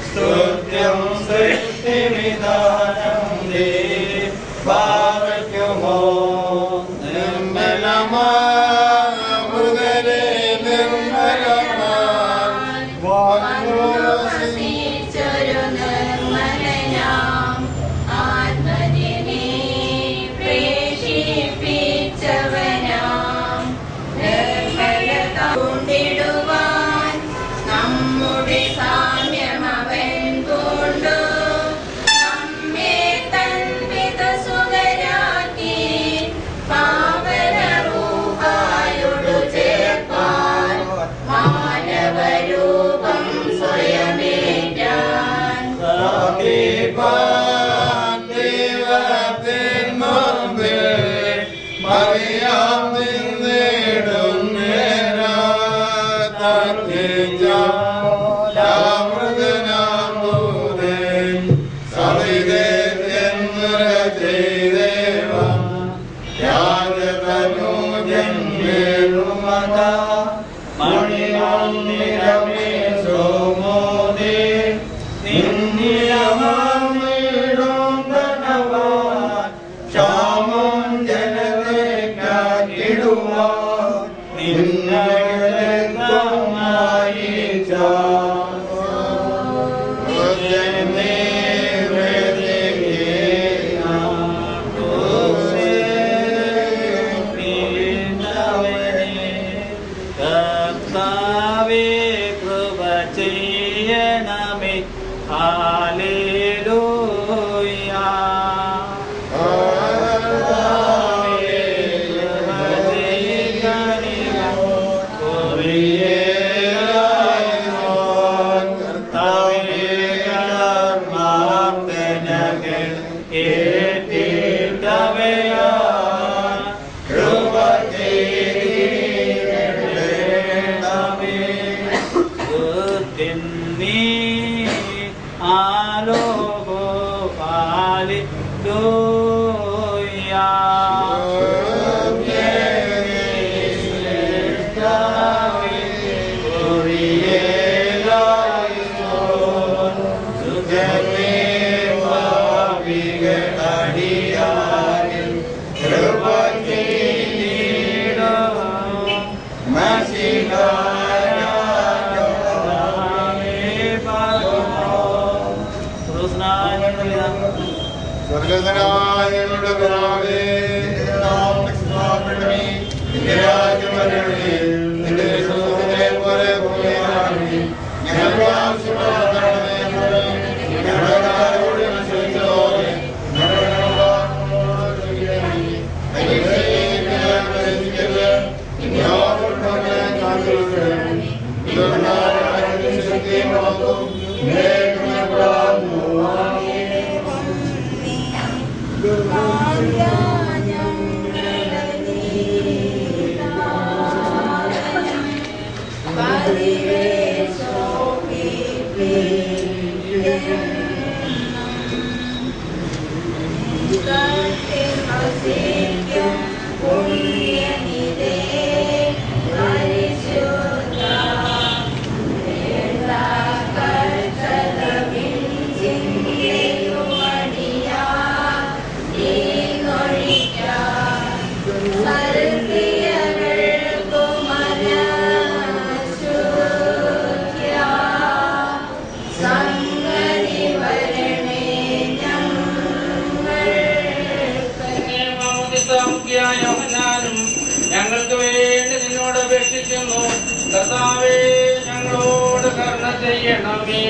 സ്തുത്യം സൃഷ്ടിവിധാനം ദേ പാവയ്ക്കുമോ നിർമ്മലമാകരെ നിർമ്മലമായി വസിച്ചൊരു നിർമ്മലനാം ആത്മജിനെ പ്രേഷിപ്പിച്ചവനാം നിർമ്മലത കൊണ്ടിടുവാൻ നമ്മുടെ സാമ്യം അവൻ കൊണ്ടു നമ്മെ തൻപിത സുഖരാക്കി പാവന റൂഹായോടു ചേർപ്പാൻ മാനവരൂപം സ്വയമേറ്റാൻ ദൈവത്തിൻ മുമ്പിൽ മറിയാം നിന്നിടും ഞങ്ങൾക്ക് വേണ്ടി നിന്നോട് അപേക്ഷിക്കുന്നു. കർത്താവേ, ഞങ്ങളോട് കരുണ ചെയ്യണമേ.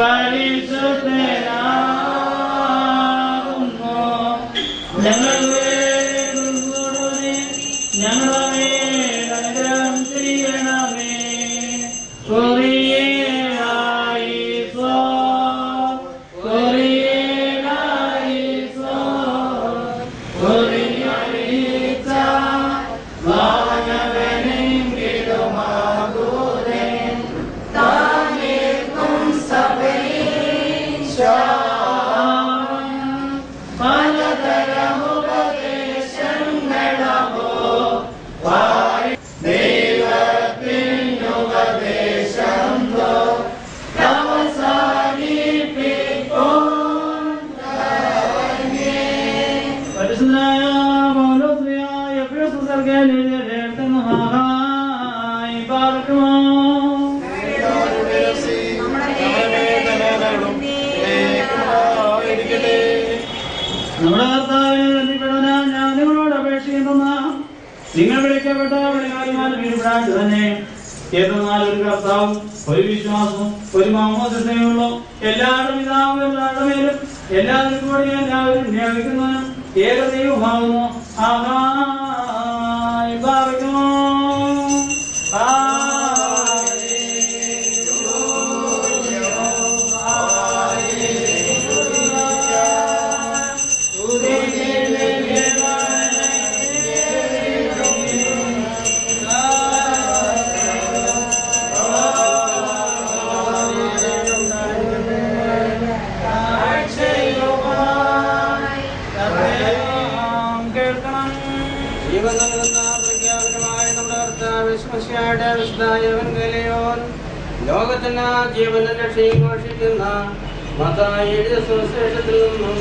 പരിശുദ്ധനാകുന്നു. ഞങ്ങളുടെ ഞങ്ങളെ അനുഗ്രഹം ചെയ്യണമേ. കൊറിയേലായിസോ കൊറിയേലായിസോ കൊറിയലിച്ച വാനവനെങ്കിലും ആകൂരൻ താനേൽക്കും സഭയിൽ പലതരമുപദേശങ്ങളോ ദൈവത്തിനുപദേശം പരിശുദ്ധനായ പൗലോസ്ലിഹായ എഫെസോസ്യർക്ക് മഹായി പാർക്കുമോ. നമ്മുടെ കർത്താവിനെ ബന്ധിപ്പെടാൻ ഞാൻ നിങ്ങളോട് അപേക്ഷിക്കുന്ന നിങ്ങൾ വിളിക്കപ്പെട്ട വിളികാരിമാർ വീടുപെടാണ്ട് തന്നെ ഏതെന്നാൽ ഒരു കർത്താവും ഒരു വിശ്വാസവും ഒരു മാമോദിസയുള്ളൂ. എല്ലാവരും പിതാവും എല്ലാവരുടെ മേലും എല്ലാവരും കൂടി എല്ലാവരും ന്യായിക്കുന്നവനും ഏക ദൈവമാകുന്നു. ആഹായി പാർക്കുമോ. ജീവൻ നൽകുന്ന പ്രഖ്യാപനമായ നമ്മുടെ കർത്താവ് യേശുമിശിഹായുടെ വിശുദ്ധ എവൻഗേലിയോൻ ലോകത്തിന് ജീവനും രക്ഷയും ഘോഷിക്കുന്ന മത്തായി എഴുതിയ സുവിശേഷത്തിൽ നിന്നും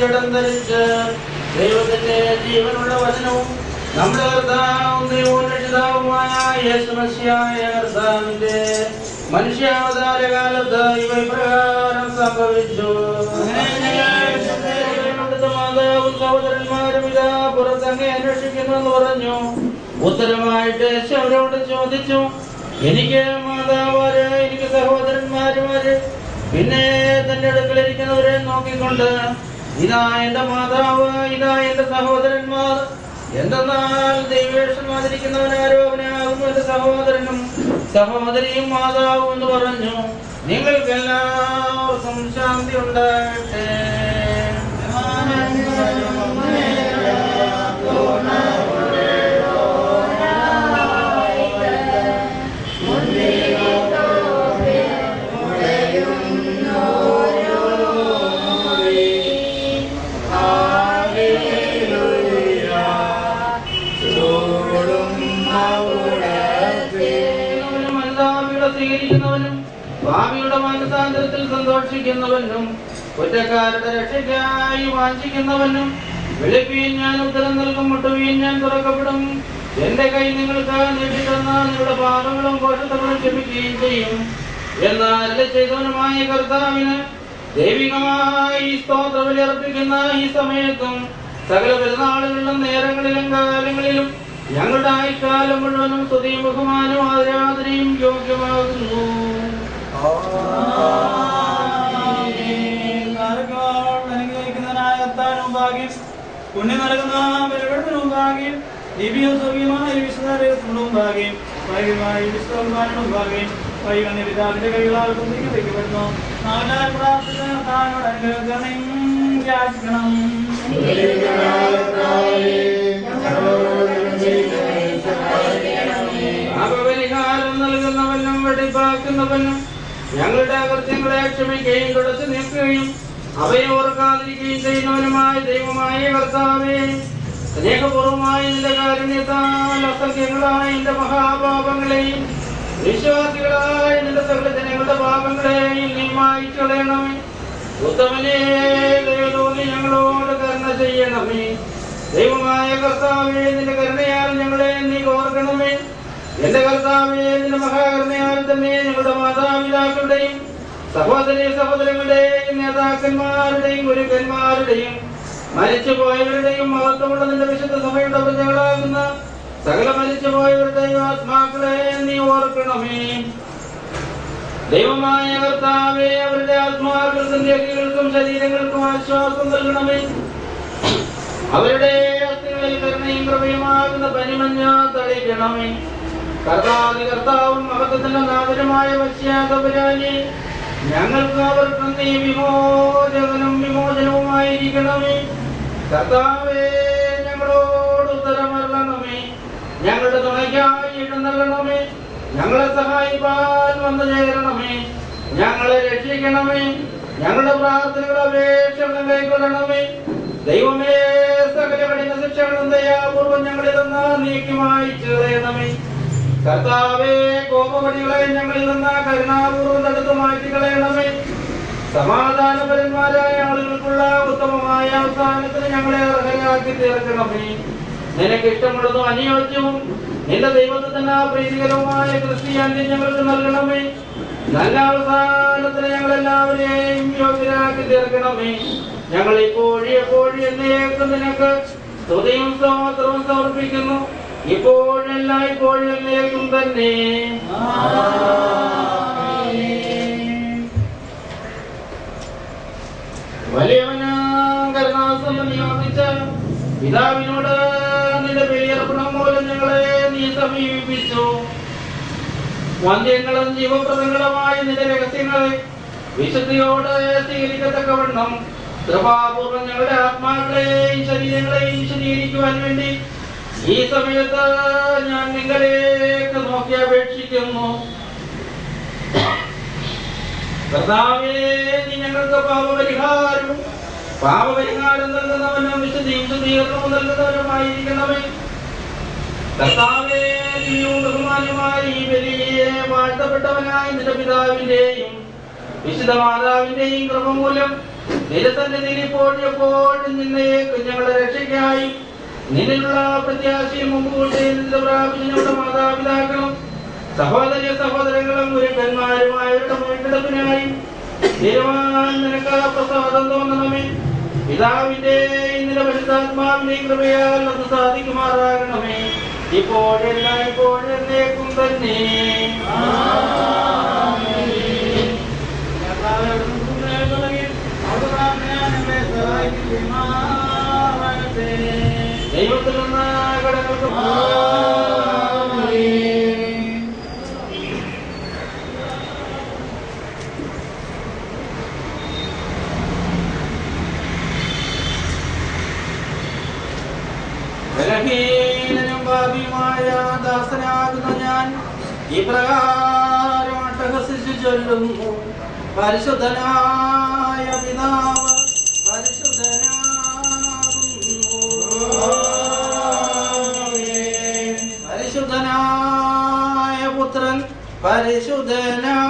ജഡം ധരിച്ച് ദൈവത്തിന്റെ ജീവനുള്ള വചനവും നമ്മുടെ കർത്താവും ദൈവവും രക്ഷിതാവുമായ യേശുമിശിഹായ കർത്താവിന്റെ മനുഷ്യാവതാര കാലത്ത് ഇവ പ്രകാരം സംഭവിച്ചു. മാതാവും സഹോദരന്മാരും ഇതാ പുറത്തങ്ങെ അന്വേഷിക്കുമെന്ന് പറഞ്ഞു. ഉത്തരമായിട്ട് അവരോട് ചോദിച്ചു, എനിക്ക് മാതാവാര്, എനിക്ക് സഹോദരന്മാരുമാര്, പിന്നെ തന്റെ അടുക്കലിരിക്കുന്നവരെ നോക്കിക്കൊണ്ട് ഇതാ എന്റെ മാതാവ്, ഇതാ എന്റെ സഹോദരന്മാർ. എന്തെന്നാൽ ദൈവേഷന്മാരിക്കുന്നവനാരോ അവനാകുന്നു എന്റെ സഹോദരനും സഹോദരിയും മാതാവും എന്ന് പറഞ്ഞു. നിങ്ങൾക്കെല്ലാവർക്കും ശാന്തി ഉണ്ടാകട്ടെ. സ്വീകരിക്കുന്നവനും ഭാവിയുടെ മാനസാന്തരത്തിൽ സന്തോഷിക്കുന്നവനും കുറ്റക്കാരുടെ രക്ഷയ്ക്കായി വാഞ്ചിക്കുന്നവനും വിളിപ്പീൻ ഞാൻ ഉത്തരം നൽകും, മുട്ടുവീൻ ഞാൻ തുറക്കപ്പെടും. എന്റെ കൈ നിങ്ങൾക്ക് നീട്ടിത്തന്നാൽ നിങ്ങളുടെ പാപങ്ങളും ദോഷങ്ങളും ക്ഷമിക്കുകയും ചെയ്യും എന്നല്ല ചെയ്തവനുമായ കർത്താവിന് ദൈവികമായി സ്തോത്രബലി അർപ്പിക്കുന്ന ഈ സമയത്തും സകല പെരുന്നാളുകളിലും നേരങ്ങളിലും കാലങ്ങളിലും ഞങ്ങളുടെ ആയുഷ്കാലം മുഴുവനും സ്തുതിയും ബഹുമാനവും ആദരാദരയും യോഗ്യമാകുന്നു. പുണ്യം നൽകുന്ന ബലിപീഠത്തിനും ഭാഗ്യം, ദിവ്യവും സ്വർഗീയമായ വിശുദ്ധനും ഭാഗ്യം, വൈകികമായ വിശുദ്ധനും ഭാഗ്യം, വൈകി പിതാവിന്റെ കൈകളാൽ വയ്ക്കപ്പെടുന്നു. നാലാൽ പ്രാർത്ഥന താനോട് അനുഗ്രഹം യാചിക്കണം. പാപപരിഹാരം നൽകുന്നവനും വെടിപ്പാക്കുന്നവനും ഞങ്ങളുടെ അകൃത്യങ്ങളെ ക്ഷമിക്കുകയും തുടച്ചു നീക്കുകയും അവയെ ഓർക്കാതിരിക്കുകയും ചെയ്യുന്നവനുമായ ദൈവമായ കർത്താവേ, സ്നേഹപൂർവമായ നിന്റെ കാരുണ്യത്താൽ അസംഖ്യങ്ങളായ നിന്റെ മഹാപാപങ്ങളെയും വിശ്വാസികളായ നിന്റെ സകല ജനങ്ങളുടെ പാപങ്ങളെയും നീ മായ്ച്ചു കളയണമേ. ഉത്തമനേ, ദൈവത്തോന്നി ഞങ്ങളോട് കരുണ ചെയ്യണമേ. ദൈവമായ കർത്താവേ, നിന്റെ കരുണയാൽ ഞങ്ങളെ നീ ഓർക്കണമേ. എന്റെ കർത്താവേ, നിന്റെ മഹാകരുണയാൽ തന്നെ ഞങ്ങളുടെ മാതാപിതാക്കളുടെയും സഹോദരി സഹോദരങ്ങളുടെയും നേതാക്കന്മാരുടെയും ഗുരുക്കന്മാരുടെയും മരിച്ചുപോയവരുടെയും മഹത്വമുള്ള നിന്റെ വിശുദ്ധ സഭയുടെ പ്രജകളാകുന്ന സകല മരിച്ചുപോയവരുടെയും ആത്മാക്കളെ നീ ഓർക്കണമേ. ദൈവമായ കർത്താവേ, അവരുടെ ആത്മാക്കൾക്കും ദേഹികൾക്കും ശരീരങ്ങൾക്കും ആശ്വാസം നൽകണമേ. അവരുടെ അസ്ഥികളിൽ കരുണയും കൃപയുമാകുന്ന പനിമഞ്ഞ തളിക്കണമേ. കർത്താവും മഹത്വത്തിന്റെ നാഥനുമായ വശ്യാതപുരാനെ, ഞങ്ങൾക്ക് അവർക്കും നീ വിമോചനവുമായിരിക്കണമേ. കർത്താവേ, ഞങ്ങളോട് ഉത്തരമരണമേ. ഞങ്ങളുടെ തുണയ്ക്കായി എഴുന്നള്ളണമേ. ഞങ്ങളെ സഹായിപ്പാൻ വന്നു ചേരണമേ. ഞങ്ങളെ രക്ഷിക്കണമേ. ഞങ്ങളുടെ പ്രാർത്ഥനകൾ അപേക്ഷകൾ കൈക്കൊള്ളണമേ. ദൈവമേ, സകല കഠിന ശിക്ഷകളും ദയാപൂർവം ഞങ്ങളിൽ നിന്ന് നീക്കി മായ്ച്ചു കളയണമേ. കർത്താവേ, കോപവടികളെ ഞങ്ങളിൽ നിന്ന് കരുണാപൂർവം തടുത്തു മാറ്റി കളയണമേ. സമാധാനപരന്മാരായ ആളുകൾക്കുള്ള ഉത്തമമായ അവസാനത്തിന് ഞങ്ങളെ അർഹരാക്കി തീർക്കണമേ. നിനക്ക് ഇഷ്ടമുള്ളതും അനുയോജ്യവും നിന്റെ ദൈവത്തിന് പ്രീതികരവുമായ ക്രിസ്ത്യാനിയെ ഞങ്ങൾക്ക് നൽകണമേ. നല്ല അവസാനത്തിന് ഞങ്ങളെല്ലാവരെയും യോഗ്യരാക്കി തീർക്കണമേ. ഞങ്ങൾ എപ്പോഴും എന്നേക്കും നിനക്ക് സ്തുതിയും സ്തോത്രവും സമർപ്പിക്കുന്നു. ഇപ്പോഴും എന്നേക്കും തന്നെ. വലിയവനാം കരുണാസമ്പന്നൻ നിയോഗിച്ച പിതാവിനോട് നിന്റെ ബലിയർപ്പണം മൂലം ഞങ്ങളെ നീ സമീപിച്ചു. വന്ധ്യങ്ങളും ജീവപ്രദങ്ങളുമായ നിന്റെ രഹസ്യങ്ങളെ വിശുദ്ധിയോട് സ്വീകരിക്കത്തക്കവണ്ണം കൃപാപൂർവം ഞങ്ങളുടെ ആത്മാക്കളെയും ശരീരങ്ങളെയും വിശദീകരിക്കുവാൻ വേണ്ടി ഈ സമയത്ത് ഞാൻ നിങ്ങളേക്ക് നോക്കി അപേക്ഷിക്കുന്നു. കർത്താവേ, നീ ഞങ്ങൾക്ക് പാപപരിഹാരം നൽകുന്നവനും വിശുദ്ധിയും ശുദ്ധീകരണവും നൽകുന്നവനുമായിരിക്കണമേ. കർത്താവേ, നീയും ബഹുമാന്യമായി വലിയ വാഴ്ത്തപ്പെട്ടവനായ നിന്റെ പിതാവിന്റെയും വിശുദ്ധ മാതാവിന്റെയും കൃപ മൂലം നിരസന്നിധിയിൽ എപ്പോഴും നിന്നേക്ക് ഞങ്ങളുടെ രക്ഷയ്ക്കായി നിന്നിലുള്ള പ്രത്യാശയും മുമ്പുകൊണ്ട് നിന്റെ പ്രാപിച്ചവരുടെ മാതാപിതാക്കളും സഹോദരങ്ങളും ഗുരുക്കന്മാരുമായവരുടെ വീണ്ടെടുപ്പിനായി നിനക്ക് പ്രസാദം തോന്നണമേ. പിതാവിന്റെയും നിന്റെ പരിശുദ്ധാത്മാവിന്റെയും കൃപയാൽ അത് സാധിക്കുമാറാകണമേ. ഇപ്പോഴും എന്നേക്കും തന്നെ. ദൈവത്തിൽ നിന്ന് കടങ്ങൾക്ക് ബലഹീനനും പാപിയുമായ ദാസനാകുന്ന ഞാൻ ഇപ്രകാരം അട്ടഹസിച്ചു ചൊല്ലുന്നു. പരിശുദ്ധനായ പിതാവ് പരിശുദ്ധനായ പുത്രൻ പരിശുദ്ധനാകുന്നു.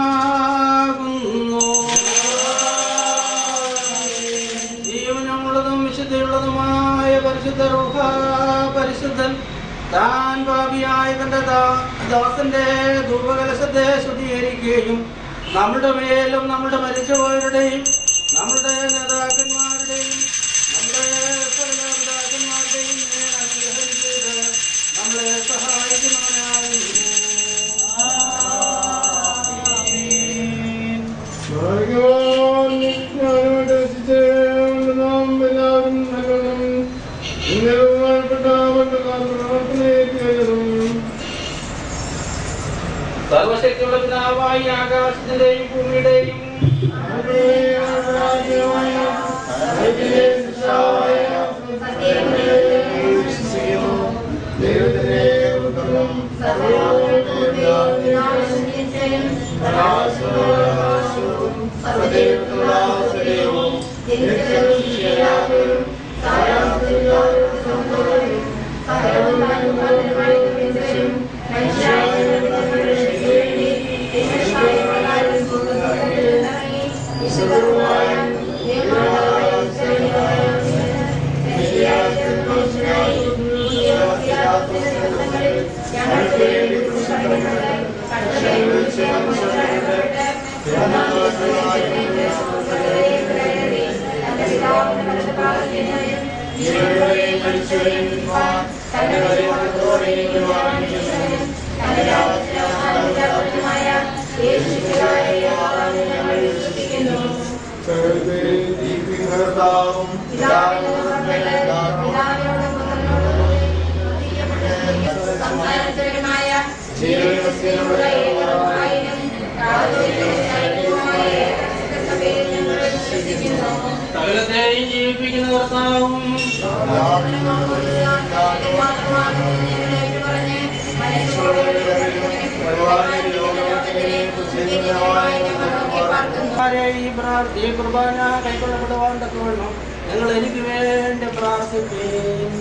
ജീവനുള്ളതും വിശുദ്ധിയുള്ളതുമായ പരിശുദ്ധ റൂഹ പരിശുദ്ധൻ താൻ പാപിയായ തന്റെ ദാസന്റെ ധൂപകലശത്തെ ശുദ്ധീകരിക്കുകയും നമ്മുടെ മേലും നമ്മുടെ മരിച്ചുപോയവരുടെയും നമ്മുടെ നേതാക്കന്മാരുടെയും നമ്മുടെ സകലപിതാക്കന്മാരുടെയും മേൽ അനുഗ്രഹം ചെയ്ത് നമ്മളെ സഹായിക്കുന്നവനായിരുന്നു. സർവശക്തിയുള്ള പിതാവായി ആകാശത്തിന്റെയും ഭൂമിയുടെയും ഞങ്ങൾക്ക് സകലത്തെയും ജീവിപ്പിക്കുന്ന കർത്താവും ഈ കുർബാന കൈക്കൊള്ളപ്പെടുവാൻ തക്കവണ്ണം ഞങ്ങൾ എനിക്ക് വേണ്ടി പ്രാർത്ഥിക്കുകയും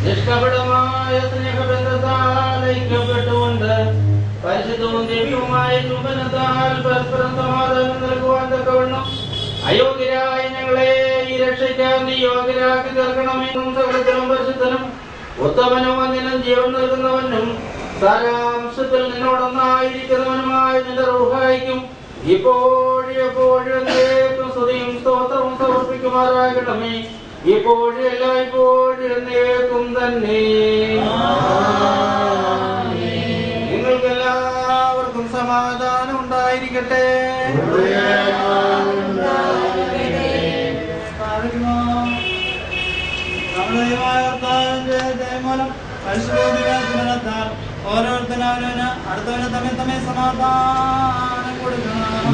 നിഷ്കപടമായ സ്നേഹബന്ധത്താൽ ഐക്യപ്പെട്ടുകൊണ്ട് പരിശുദ്ധവും ദിവ്യവുമായ ചുംബനത്താൽ പരസ്പരം സമാധാനം നൽകുവാൻ തക്കവണ്ണം അയോഗ്യരായ ഞങ്ങളെ ഈ രക്ഷയ്ക്കാൻ നീ യോഗ്യരാക്കി തീർക്കണമെന്നും സകലത്തിലും പരിശുദ്ധനും ഉത്തമനും വന്ദിനും ജീവൻ നൽകുന്നവനും സാരാംശത്തിൽ നിന്നോടൊന്നായിരിക്കുന്നവനുമായ നിന്റെ റൂഹായിക്കും ഇപ്പോഴും എപ്പോഴും എന്നേക്കും സ്തുതിയും സ്തോത്രവും സമർപ്പിക്കുമാറാകണമേ. ഇപ്പോഴും എല്ലായ്പ്പോഴും എന്നേക്കും തന്നെ. നിങ്ങൾക്കെല്ലാവർക്കും സമാധാനം ഉണ്ടായിരിക്കട്ടെ. ഓരോരുത്തരവന് അടുത്തവന് തമ്മിൽ തമ്മിൽ സമാധാനം കൊടുക്കണം.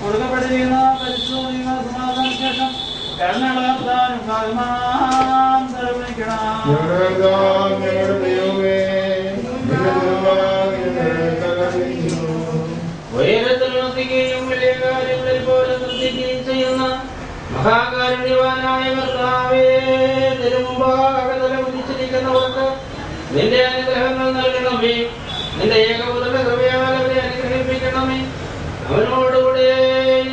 കൊടുക്കപ്പെട്ടിരിക്കുന്ന പരിശോധിക്കുന്ന സമാധാന ശേഷം കരുണകളാനും ഉയരത്തിൽ നിർത്തിക്കുകയും വലിയ കാര്യങ്ങളിൽ പോലെ നിർത്തിക്കുകയും ചെയ്യുന്ന മഹാകാരുണ്യവാനായ കർത്താവേ, തിരുമുമ്പാകെ തല കുതിച്ചിരിക്കുന്നവർക്ക് നിന്റെ അനുഗ്രഹങ്ങൾ നൽകണമേ. നിന്റെ ഏകപുത്രന്റെ കൃപയാൽ അവരെ അനുഗ്രഹിപ്പിക്കണമേ. അവനോടുകൂടെ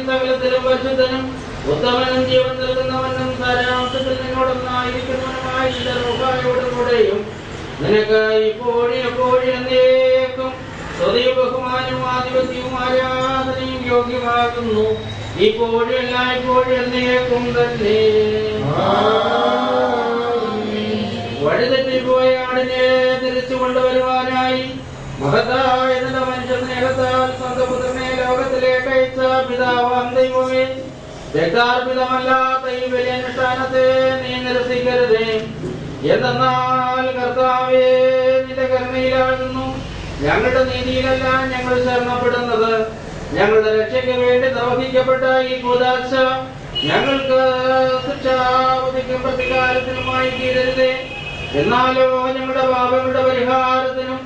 സകലത്തിലും പരിശുദ്ധനും ഉത്തമനും ജീവൻ നൽകുന്നവനും സാരാംശത്തിൽ നിന്നോടൊന്നായിരിക്കുന്നവനുമായ നിന്റെ റൂഹായോടുകൂടെയും നിനക്ക് ഇപ്പോഴും എപ്പോഴും എന്നേക്കും സ്തുതിയും ബഹുമാനവും ആധിപത്യവും ആരാധനയും യോഗ്യമാകുന്നു. ഇപ്പോഴും എല്ലായ്പ്പോഴും എന്നേക്കും തന്നെ. വഴിതെറ്റിപ്പോയ ആടിനെ തിരിച്ചു കൊണ്ടുവരുവാനായി മഹത്തായ നിന്റെ മനുഷ്യ സ്നേഹത്താൽ സ്വന്തം പുത്രനെ ലോകത്തിലേക്ക് അയച്ച പിതാവാം ദൈവമേ, രക്താർപ്പിതമല്ലാത്ത ഈ വലിയ അനുഷ്ഠാനത്തെ നീ നിരസിക്കരുതേ. എന്തെന്നാൽ കർത്താവേ, നിന്റെ കരുണയിലാകുന്നു ഞങ്ങളുടെ നീതിയിലല്ല ഞങ്ങൾ ശരണപ്പെടുന്നത്. ഞങ്ങളുടെ രക്ഷയ്ക്ക് വേണ്ടി ദൗഹിക്കപ്പെട്ട ഈ കൂദാശ ഞങ്ങൾക്ക് ശിക്ഷാവധിക്കും പ്രതികാരത്തിനുമായി തീരരുതേ. എന്നാലോ ഞങ്ങളുടെ പാപങ്ങളുടെ പരിഹാരത്തിനും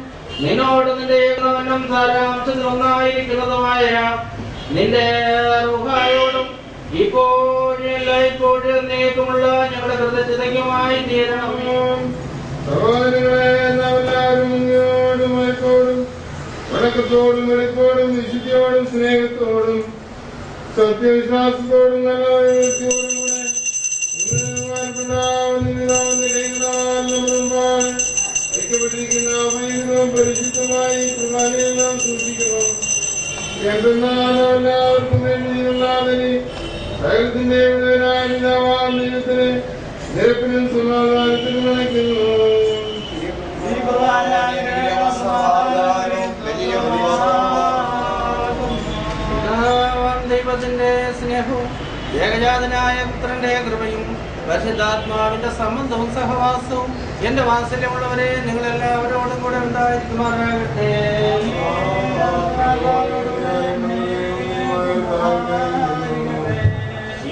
നിന്നോട് നിന്റെ ഏകവനും സാരാംശത്തിൽ ഒന്നായിരിക്കുന്നതുമായ നിന്റെ റുഹായോടും ഇപ്പോഴും എല്ലായ്പ്പോഴും നീക്കമുള്ള ഞങ്ങളുടെ കൃതജ്ഞതയ്ക്കുമായി തീരണം. സഹോദരങ്ങളോടും വണക്കത്തോടും വെളിപ്പോടും വിശുദ്ധിയോടും സ്നേഹത്തോടും സത്യവിശ്വാസത്തോടും നല്ല വ്യക്തിയോടും ഐക്യപ്പെട്ടിരിക്കുന്ന ഭയങ്കരവും പരിശുദ്ധമായി പ്രധാനം നാം സൂക്ഷിക്കണം. എല്ലാവർക്കും വേണ്ടിയുള്ളതിന് സകലത്തിന്റെ ദൈവത്തിന് നിരപ്പിനും സമാധാനത്തിനും നയിക്കുന്നു. ദൈവത്തിന്റെ സ്നേഹവും ഏകജാതനായ പുത്രന്റെ കൃപയും പരിശുദ്ധാത്മാവിന്റെ സംബന്ധവും സഹവാസവും എന്റെ വാത്സല്യമുള്ളവരെ നിങ്ങളെല്ലാവരോടും കൂടെ ഉണ്ടായിരിക്കുമാറാകട്ടെ.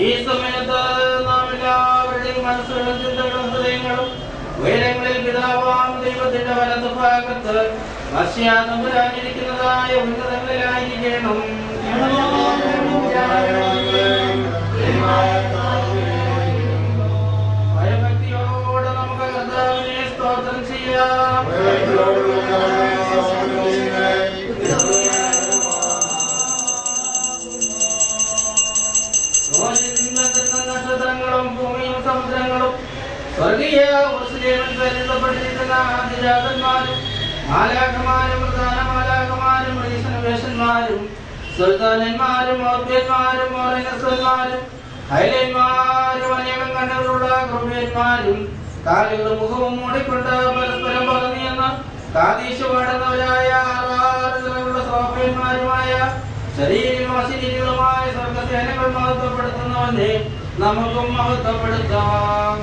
ഈ സമയത്ത് നാം എല്ലാവരുടെയും മനസ്സുകളും ചിന്തകളും ഹൃദയങ്ങളും ഉയരങ്ങളിൽ പിതാവാം ദൈവത്തിന്റെ വലതുഭാഗത്ത് മത്സ്യാതമ്പുരാനിരിക്കുന്നതായ ഉന്നതങ്ങളിലായിരിക്കണം. ഭയഭക്തിയോടെ നമുക്ക് കർത്താവിനെ സ്തോത്രം ചെയ്യാം. നക്ഷത്രങ്ങളും ഭൂമിയും സമുദ്രങ്ങളും സ്വർഗീയ പരിചിതപ്പെട്ടിരിക്കുന്ന ആദിജാതന്മാരും മാലാഖമാരും പ്രധാന മാലാഖമാരും വേഷന്മാരും സുൽത്താനന്മാരും ഔദ്യന്മാരും ഓരങ്ങന്മാരും ഹൈലന്മാരും അനേകം കണ്ണുകളുള്ള കൃപന്മാരും കാലുകളും മുഖവും മൂടിക്കൊണ്ട് പരസ്പരം പറഞ്ഞെന്ന് കാതീശ് പാടുന്നവരായ ആറാറുകളുള്ള സോഫന്മാരുമായ ശരീരങ്ങളുമായ സ്വർഗസേനകൾ മഹത്വപ്പെടുത്തുന്നവനെ നമുക്കും മഹത്വപ്പെടുത്താം.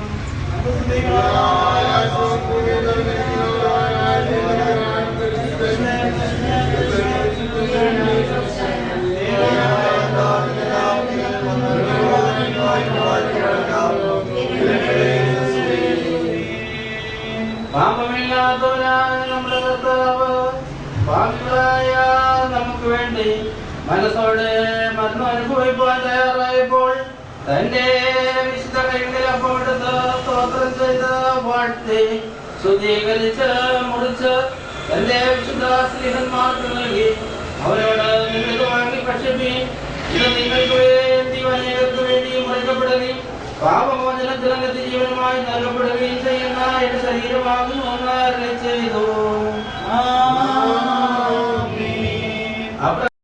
പാപമില്ലാത്തവനായ നമ്മുടെ കർത്താവ് പാപികളായ നമുക്ക് വേണ്ടി മനസ്സോടെ മരണം അനുഭവിക്കാൻ തയ്യാറായപ്പോൾ തന്റെ വിശുദ്ധ കൈകളിൽ അപ്പോഴത്തെ സ്തോത്രം ചെയ്ത് വാഴ്ത്തി ശുദ്ധീകരിച്ച് മുറിച്ച് തന്റെ വിശുദ്ധ സ്ത്രീഹന്മാർക്ക് നൽകി അവരോട് നിങ്ങൾക്ക് വാങ്ങി ഭക്ഷിപ്പീൻ. ഇത് നിങ്ങൾക്ക് വേണ്ടി അനേകർക്ക് വേണ്ടി മുറിക്കപ്പെടുകയും പാപമോചനത്തിൽ നിത്യജീവനുമായി നൽകപ്പെടുകയും ചെയ്യുന്ന എന്റെ ശരീരമാകുന്നു എന്ന് അരുളി ചെയ്തു.